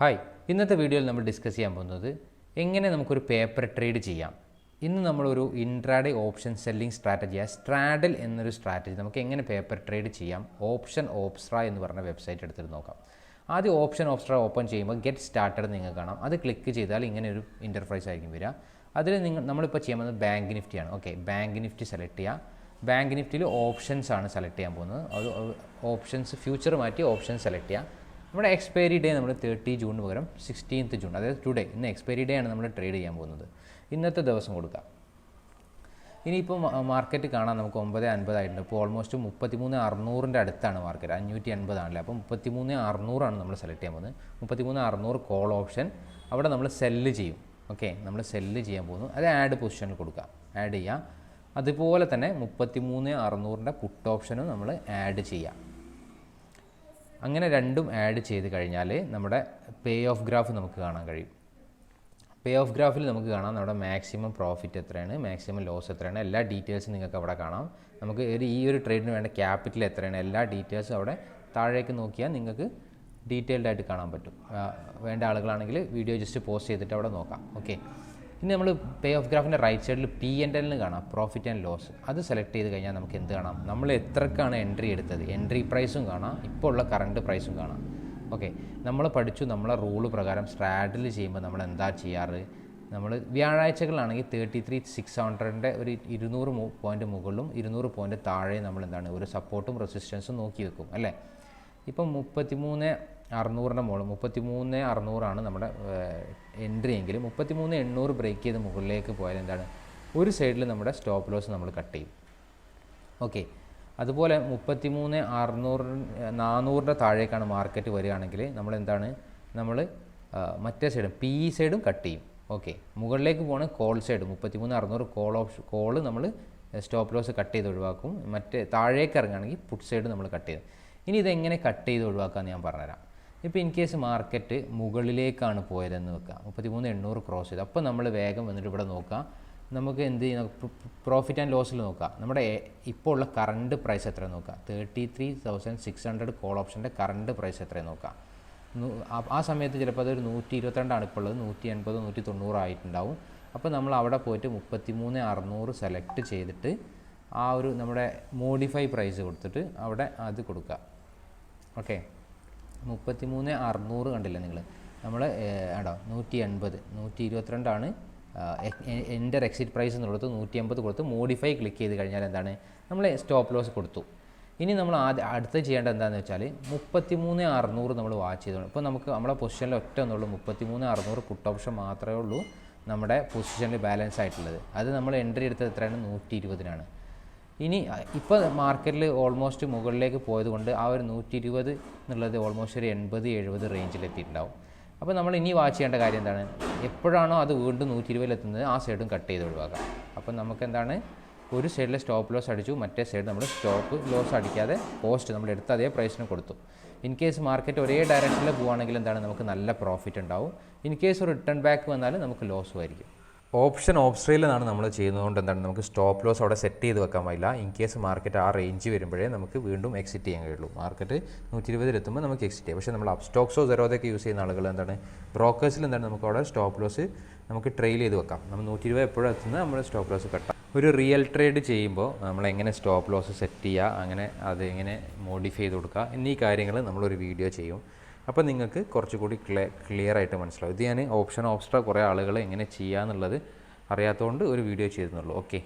Hi, ഇന്നത്തെ വീഡിയോയിൽ നമ്മൾ ഡിസ്കസ് ചെയ്യാൻ പോകുന്നത് എങ്ങനെ നമുക്കൊരു പേപ്പർ ട്രേഡ് ചെയ്യാം. ഇന്ന് നമ്മളൊരു ഇൻട്രാഡേ ഓപ്ഷൻ സെല്ലിംഗ് സ്ട്രാറ്റജിയായ സ്ട്രാഡൽ എന്നൊരു സ്ട്രാറ്റജി നമുക്ക് എങ്ങനെ പേപ്പർ ട്രേഡ് ചെയ്യാം opstra എന്ന് പറഞ്ഞ വെബ്സൈറ്റ് എടുത്തിട്ട് നോക്കാം. ആദ്യം opstra ഓപ്പൺ ചെയ്യുമ്പോൾ ഗെറ്റ് സ്റ്റാർട്ടഡ് നിങ്ങൾക്ക് കാണാം. അത് ക്ലിക്ക് ചെയ്താൽ ഇങ്ങനെ ഒരു ഇൻ്റർഫേസ് ആയിരിക്കും വരിക. അതിൽ നമ്മളിപ്പോൾ ചെയ്യാൻ പോകുന്നത് ബാങ്ക് നിഫ്റ്റിയാണ്. ഓക്കെ, ബാങ്ക് നിഫ്റ്റി സെലക്ട് ചെയ്യുക. ബാങ്ക് നിഫ്റ്റിയിൽ ഓപ്ഷൻസ് ആണ് സെലക്ട് ചെയ്യാൻ പോകുന്നത്. അത് ഓപ്ഷൻസ് ഫ്യൂച്ചർ മാറ്റി ഓപ്ഷൻ സെലക്ട് ചെയ്യുക. നമ്മുടെ എക്സ്പയറി ഡേ നമ്മൾ 30 ജൂണിന് പകരം 16th ജൂൺ, അതായത് ടുഡേ, ഇന്ന് എക്സ്പയറി ഡേ ആണ് നമ്മൾ ട്രേഡ് ചെയ്യാൻ പോകുന്നത്. ഇന്നത്തെ ദിവസം കൊടുക്കുക. ഇനിയിപ്പോൾ മാർക്കറ്റ് കാണാൻ നമുക്ക് 9.50 ആയിട്ടുണ്ട്. ഇപ്പോൾ ഓൾമോസ്റ്റ് 33,600 അടുത്താണ് മാർക്കറ്റ്. 580 ആണല്ലേ. അപ്പോൾ 33,600 നമ്മൾ സെലക്ട് ചെയ്യാൻ പോകുന്നത്. 33,600 കോൾ ഓപ്ഷൻ അവിടെ നമ്മൾ സെല്ല് ചെയ്യും. ഓക്കെ, നമ്മൾ സെല്ല് ചെയ്യാൻ പോകുന്നു. അത് ആഡ് പൊസിഷനിൽ കൊടുക്കുക, ആഡ് ചെയ്യുക. അതുപോലെ തന്നെ 33,600 പുട്ട് ഓപ്ഷനും നമ്മൾ ആഡ് ചെയ്യുക. അങ്ങനെ രണ്ടും ആഡ് ചെയ്ത് കഴിഞ്ഞാൽ നമ്മുടെ പേ ഓഫ് ഗ്രാഫ് നമുക്ക് കാണാൻ കഴിയും. പേ ഓഫ് ഗ്രാഫിൽ നമുക്ക് കാണാം നമ്മുടെ മാക്സിമം പ്രോഫിറ്റ് എത്രയാണ്, മാക്സിമം ലോസ് എത്രയാണ്, എല്ലാ ഡീറ്റെയിൽസും നിങ്ങൾക്ക് അവിടെ കാണാം. നമുക്ക് ഈ ഒരു ട്രേഡിന് വേണ്ട ക്യാപിറ്റൽ എത്രയാണ്, എല്ലാ ഡീറ്റെയിൽസും അവിടെ താഴേക്ക് നോക്കിയാൽ നിങ്ങൾക്ക് ഡീറ്റെയിൽഡ് ആയിട്ട് കാണാൻ പറ്റും. വേണ്ട ആളുകളാണെങ്കിൽ വീഡിയോ ജസ്റ്റ് പോസ്റ്റ് ചെയ്തിട്ട് അവിടെ നോക്കാം. ഓക്കെ, ഇനി നമ്മൾ പേ ഓഫ് ഗ്രാഫിൻ്റെ റൈറ്റ് സൈഡിൽ P&L കാണാം, പ്രോഫിറ്റ് ആൻഡ് ലോസ്. അത് സെലക്ട് ചെയ്ത് കഴിഞ്ഞാൽ നമുക്ക് എന്ത് കാണാം, നമ്മൾ എത്രക്കാണ് എൻട്രി എടുത്തത്, എൻട്രി പ്രൈസും കാണാം, ഇപ്പോൾ ഉള്ള കറണ്ട് പ്രൈസും കാണാം. ഓക്കെ, നമ്മൾ പഠിച്ചു നമ്മളെ റൂള് പ്രകാരം സ്ട്രാഡിൽ ചെയ്യുമ്പോൾ നമ്മൾ എന്താ ചെയ്യാറ്. നമ്മൾ വ്യാഴാഴ്ചകളാണെങ്കിൽ 33,600 ഒരു 200 പോയിൻ്റ് മുകളിലും 200 പോയിൻ്റ് താഴെ നമ്മൾ എന്താണ് ഒരു സപ്പോർട്ടും റെസിസ്റ്റൻസും നോക്കി വെക്കും അല്ലേ. ഇപ്പം 33,600 മുകളിൽ 33,600 നമ്മുടെ എൻട്രി എങ്കിൽ 33,800 ബ്രേക്ക് ചെയ്ത് മുകളിലേക്ക് പോയാൽ എന്താണ് ഒരു സൈഡിൽ നമ്മുടെ സ്റ്റോപ്പ് ലോസ് നമ്മൾ കട്ട് ചെയ്യും. ഓക്കെ, അതുപോലെ 33,400 താഴേക്കാണ് മാർക്കറ്റ് വരികയാണെങ്കിൽ നമ്മൾ മറ്റേ സൈഡും സൈഡും കട്ട് ചെയ്യും. ഓക്കെ, മുകളിലേക്ക് പോകുന്ന കോൾ സൈഡ് 33,600 കോള് നമ്മൾ സ്റ്റോപ്പ് ലോസ് കട്ട് ചെയ്ത് ഒഴിവാക്കും. മറ്റേ താഴേക്ക് ഇറങ്ങുകയാണെങ്കിൽ പുട്ട് സൈഡ് നമ്മൾ കട്ട് ചെയ്യും. ഇനി ഇതെങ്ങനെ കട്ട് ചെയ്ത് ഒഴിവാക്കാമെന്ന് ഞാൻ പറഞ്ഞുതരാം. ഇപ്പോൾ ഇൻ കേസ് മാർക്കറ്റ് മുകളിലേക്കാണ് പോയതെന്ന് വെക്കുക, 33,800 ക്രോസ് ചെയ്ത്, അപ്പോൾ നമ്മൾ വേഗം വന്നിട്ട് ഇവിടെ നോക്കുക. നമുക്ക് എന്ത് ചെയ്യുന്ന പ്രോഫിറ്റ് ആൻഡ് ലോസിൽ നോക്കുക. നമ്മുടെ ഇപ്പോൾ ഉള്ള കറണ്ട് പ്രൈസ് എത്ര നോക്കുക. 33,600 കോൾ ഓപ്ഷൻ്റെ കറണ്ട് പ്രൈസ് എത്ര നോക്കുക. ആ സമയത്ത് ചിലപ്പോൾ അതൊരു 122 ഇപ്പോൾ ഉള്ളത്, 180 190 ആയിട്ടുണ്ടാവും. അപ്പോൾ നമ്മൾ അവിടെ പോയിട്ട് 33,600 സെലക്ട് ചെയ്തിട്ട് ആ ഒരു നമ്മുടെ മോഡിഫൈ പ്രൈസ് കൊടുത്തിട്ട് അവിടെ അത് കൊടുക്കുക. ഓക്കെ, 33,600 കണ്ടില്ല നിങ്ങൾ, നമ്മൾ ആണോ 180 122 എൻ്റെ എക്സിറ്റ് പ്രൈസ് എന്നുള്ളത് 180 കൊടുത്ത് മോഡിഫൈ ക്ലിക്ക് ചെയ്ത് കഴിഞ്ഞാൽ എന്താണ് നമ്മൾ സ്റ്റോപ്പ് ലോസ് കൊടുത്തു. ഇനി നമ്മൾ അടുത്ത് ചെയ്യേണ്ടത് എന്താണെന്ന് വെച്ചാൽ 33,600 നമ്മൾ വാച്ച് ചെയ്തോളൂ. ഇപ്പോൾ നമുക്ക് നമ്മളെ പൊസിഷനിൽ ഒറ്റ ഒന്നുള്ളൂ, 33,600 പുട്ട് ഓപ്ഷൻ മാത്രമേ ഉള്ളൂ നമ്മുടെ പൊസിഷനിൽ ബാലൻസ് ആയിട്ടുള്ളത്. അത് നമ്മൾ എൻട്രി എടുത്തത് എത്രയാണ്, 120-നാണ്. ഇനി ഇപ്പോൾ മാർക്കറ്റിൽ ഓൾമോസ്റ്റ് മുകളിലേക്ക് പോയത് കൊണ്ട് ആ ഒരു 120 എന്നുള്ളത് ഓൾമോസ്റ്റ് ഒരു 80-70 റേഞ്ചിലെത്തിയിട്ടുണ്ടാവും. അപ്പോൾ നമ്മൾ ഇനി വാച്ച് ചെയ്യേണ്ട കാര്യം എന്താണ്, എപ്പോഴാണോ അത് വീണ്ടും 120 എത്തുന്നത് ആ സൈഡും കട്ട് ചെയ്ത് ഒഴിവാക്കാം. അപ്പം നമുക്ക് എന്താണ് ഒരു സൈഡിൽ സ്റ്റോപ്പ് ലോസ് അടിച്ചു, മറ്റേ സൈഡ് നമ്മൾ സ്റ്റോപ്പ് ലോസ് അടിക്കാതെ പോസ്റ്റ് നമ്മൾ എടുത്ത അതേ പ്രൈസിന് കൊടുത്തു. ഇൻ കേസ് മാർക്കറ്റ് ഒരേ ഡയറക്ഷനിൽ പോകുകയാണെങ്കിൽ എന്താണ് നമുക്ക് നല്ല പ്രോഫിറ്റ് ഉണ്ടാവും. ഇൻ കേസ് ഒരു റിട്ടേൺ ബാക്ക് വന്നാൽ നമുക്ക് ലോസും ആയിരിക്കും. opstrയിലാണ് നമ്മൾ ചെയ്യുന്നതുകൊണ്ട് എന്താണ് നമുക്ക് സ്റ്റോപ്പ് ലോസ് അവിടെ സെറ്റ് ചെയ്ത് വെക്കാൻ പറ്റില്ല. ഇൻ കേസ് മാർക്കറ്റ് ആ റേഞ്ച് വരുമ്പോഴേ നമുക്ക് വീണ്ടും എക്സിറ്റ് ചെയ്യാൻ കഴിയുള്ളൂ. മാർക്കറ്റ് 120 എത്തുമ്പോൾ നമുക്ക് എക്സിറ്റ് ചെയ്യാം. പക്ഷേ നമ്മൾ അപ്സ്റ്റോക്സോ സെറോദൊക്കെ യൂസ് ചെയ്യുന്ന ആളുകൾ എന്താണ് ബ്രോക്കേഴ്സിൽ എന്താണ് നമുക്ക് അവിടെ സ്റ്റോപ്പ് ലോസ് നമുക്ക് ട്രെയിൽ ചെയ്ത് വെക്കാം. നമ്മൾ 120 എപ്പോഴും എത്തുന്നത് നമ്മൾ സ്റ്റോപ്പ് ലോസ് കട്ടാം. ഒരു റിയൽ ട്രേഡ് ചെയ്യുമ്പോൾ നമ്മളെങ്ങനെ സ്റ്റോപ്പ് ലോസ് സെറ്റ് ചെയ്യുക, അങ്ങനെ അത് എങ്ങനെ മോഡിഫൈ ചെയ്ത് കൊടുക്കുക എന്നീ കാര്യങ്ങൾ നമ്മളൊരു വീഡിയോ ചെയ്യും. അപ്പോൾ നിങ്ങൾക്ക് കുറച്ചുകൂടി ക്ലിയർ ആയിട്ട് മനസ്സിലാവും. ഇത് ഞാൻ opstra കുറേ ആളുകൾ എങ്ങനെ ചെയ്യുക എന്നുള്ളത് അറിയാത്തതുകൊണ്ട് ഒരു വീഡിയോ ചെയ്തെന്നുള്ളൂ. ഓക്കെ.